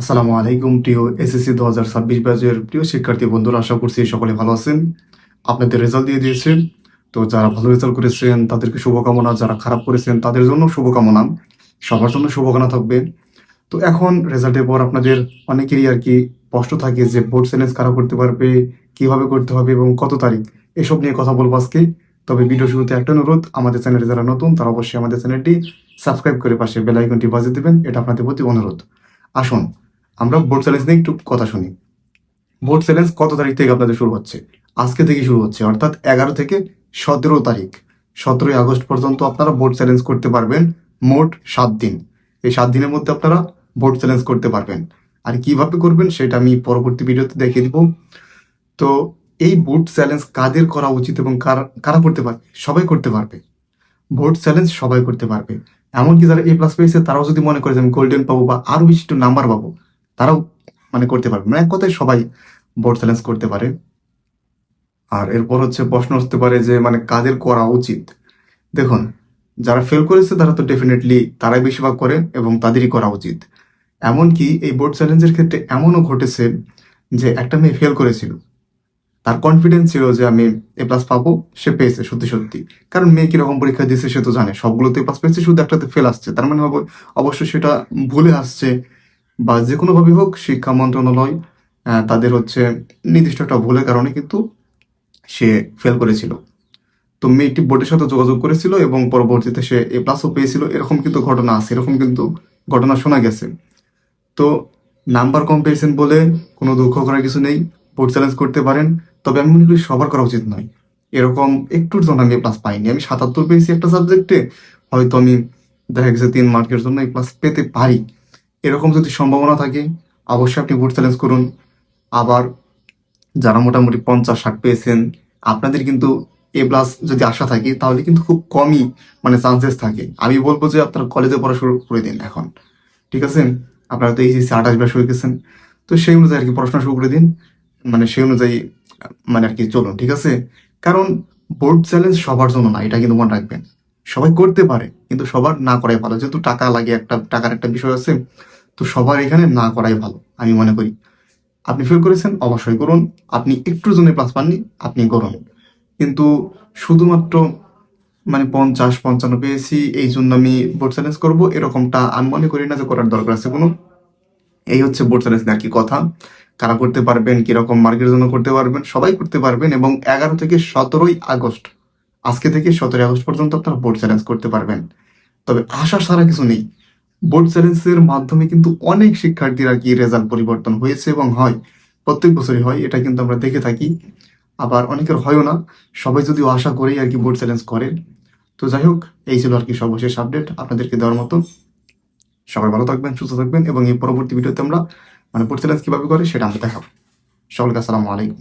আসসালামু আলাইকুম প্রিয় এসএসসি 2026 ব্যাচের প্রিয় শিক্ষার্থী বন্ধুরা, আশা করছি সকলে ভালো আছেন। আপনাদের রেজাল্ট দিয়ে দিয়েছে। তো যারা ভালো রেজাল্ট করেছেন তাদেরকে শুভকামনা, যারা খারাপ করেছেন তাদের জন্য শুভকামনা, সবার জন্য শুভকামনা থাকবে। তো এখন রেজাল্টের পর আপনাদের অনেকেরই আর কি প্রশ্ন থাকে যে বোর্ড চ্যালেঞ্জ কারা করতে পারবে, কিভাবে করতে হবে এবং কত তারিখ, এসব নিয়ে কথা বলবো আজকে। তবে ভিডিও শুরুতে একটা অনুরোধ, আমাদের চ্যানেলে যারা নতুন তারা অবশ্যই আমাদের চ্যানেলটি সাবস্ক্রাইব করে পাশে বেল আইকনটি বাজিয়ে দেবেন, এটা আপনাদের প্রতি অনুরোধ। আসুন আমরা বোর্ড চ্যালেঞ্জ নিয়ে একটু কথা শুনি। বোর্ড চ্যালেঞ্জ কত তারিখ থেকে আপনাদের শুরু হচ্ছে? আজকে থেকে শুরু হচ্ছে, অর্থাৎ 11 থেকে 17 তারিখ, 17ই আগস্ট পর্যন্ত আপনারা বোর্ড চ্যালেঞ্জ করতে পারবেন। মোট 7 দিন। এই 7 দিনের মধ্যে আপনারা বোর্ড চ্যালেঞ্জ করতে পারবেন। আর কিভাবে করবেন সেটা আমি পরবর্তী ভিডিওতে দেখিয়ে দিব। তো এই বোর্ড চ্যালেঞ্জ কাদের করা উচিত এবং কারা কারা করতে পারবে? সবাই করতে পারবে। বোর্ড চ্যালেঞ্জ সবাই করতে পারবে। এমনকি যারা A+ পেয়েছে তারাও যদি মনে করে যে আমি গোল্ডেন পাবো বা আরো বেশি একটু নাম্বার পাবো, তারাও করতে পারবে। এক কথায় সবাই বোর্ড চ্যালেঞ্জ করতে পারে। আর এরপর হচ্ছে প্রশ্ন আসতে পারে যে কাদের করা উচিত। দেখুন, যারা ফেল করেছে তারা তো ডেফিনেটলি তারাই বেশিরভাগ করে এবং তাদেরই করা উচিত। এমনকি এই বোর্ড চ্যালেঞ্জের ক্ষেত্রে এমনও ঘটেছে যে একটা মেয়ে ফেল করেছিল, তার কনফিডেন্স ছিল যে আমি A+ পাবো, সে পেয়েছে সত্যি সত্যি। কারণ মেয়ে কিরকম পরীক্ষা দিয়েছে সে তো জানে, সবগুলোতে A+ পেয়েছে, শুধু একটাতে ফেল আসছে, তার মানে অবশ্যই সেটা ভুলে আসছে বা যে কোনোভাবেই হোক শিক্ষা মন্ত্রণালয় তাদের হচ্ছে নির্দিষ্ট একটা ভুলের কারণে কিন্তু সে ফেল করেছিল। তো মেয়েটি বোর্ডের সাথে যোগাযোগ করেছিল এবং পরবর্তীতে সে A+ও পেয়েছিল, এরকম কিন্তু ঘটনা আছে, এরকম কিন্তু ঘটনা শোনা গেছে। তো নাম্বার কম পেয়েছেন বলে কোনো দুঃখ করার কিছু নেই, বোর্ড চ্যালেঞ্জ করতে পারেন। তবে আমি মনে করি সবার করা উচিত নয়। এরকম একটুর জন্য আমি A+ পাইনি, আমি 77 পেয়েছি একটা সাবজেক্টে, হয়তো আমি দেখা গেছে 3 মার্কের জন্য A+ পেতে পারি। এরকম যদি সম্ভাবনা থাকে অবশ্যই আপনি বোর্ড চ্যালেঞ্জ করুন। আবার যারা মোটামুটি 50-60 পেয়েছেন, আপনাদের কিন্তু A+ যদি আশা থাকে তাহলে কিন্তু খুব কমই চান্সেস থাকে। আমি বলবো যে আপনারা কলেজে পড়া শুরু করে দিন এখন, ঠিক আছে? আপনারা তো এইচএসসি 28 হয়ে গেছেন, তো সেই অনুযায়ী আর কি পড়াশোনা শুরু করে দিন। সেই অনুযায়ী আর কি চলুন, ঠিক আছে? কারণ বোর্ড চ্যালেঞ্জ সবার জন্য না, এটা কিন্তু মনে রাখবেন। সবাই করতে পারে কিন্তু সবার না করাই ভালো, যেহেতু টাকা লাগে, টাকার একটা বিষয় আছে। তো সবার এখানে না করাই ভালো আমি মনে করি। আপনি ফেল করেছেন অবশ্যই করুন, আপনি একটুর জন্য প্লাস পাননি আপনি করুন, কিন্তু শুধুমাত্র 50-55 পেয়েছি এই জন্য আমি বোর্ড চ্যালেঞ্জ করবো, এরকমটা আমি মনে করি না যে করার দরকার আছে কোনো। এই হচ্ছে বোর্ড চ্যালেঞ্জ আর কি কথা। কারা করতে পারবেন, কিরকম মার্কের জন্য করতে পারবেন, সবাই করতে পারবেন। এবং 11 থেকে 17ই আগস্ট, আজকে থেকে 17ই আগস্ট পর্যন্ত আপনারা বোর্ড চ্যালেঞ্জ করতে পারবেন। তবে আশা ছাড়া কিছু নেই। বোর্ড চ্যালেঞ্জের মাধ্যমে কিন্তু অনেক শিক্ষার্থীর আর কি রেজাল্ট পরিবর্তন হয়েছে এবং হয়, প্রত্যেক বছরই হয়, এটা কিন্তু আমরা দেখে থাকি। আবার অনেকের হয়ও না, সবাই যদিও আশা করেই আর কি বোর্ড চ্যালেঞ্জ করে। তো যাই হোক, এই ছিল আর কি সর্বশেষ আপডেট আপনাদেরকে দেওয়ার মতো। সবাই ভালো থাকবেন, সুস্থ থাকবেন এবং এই পরবর্তী ভিডিওতে আমরা বোর্ড চ্যালেঞ্জ কিভাবে করে সেটা আমরা দেখাবো। সকলকে আসসালামু আলাইকুম।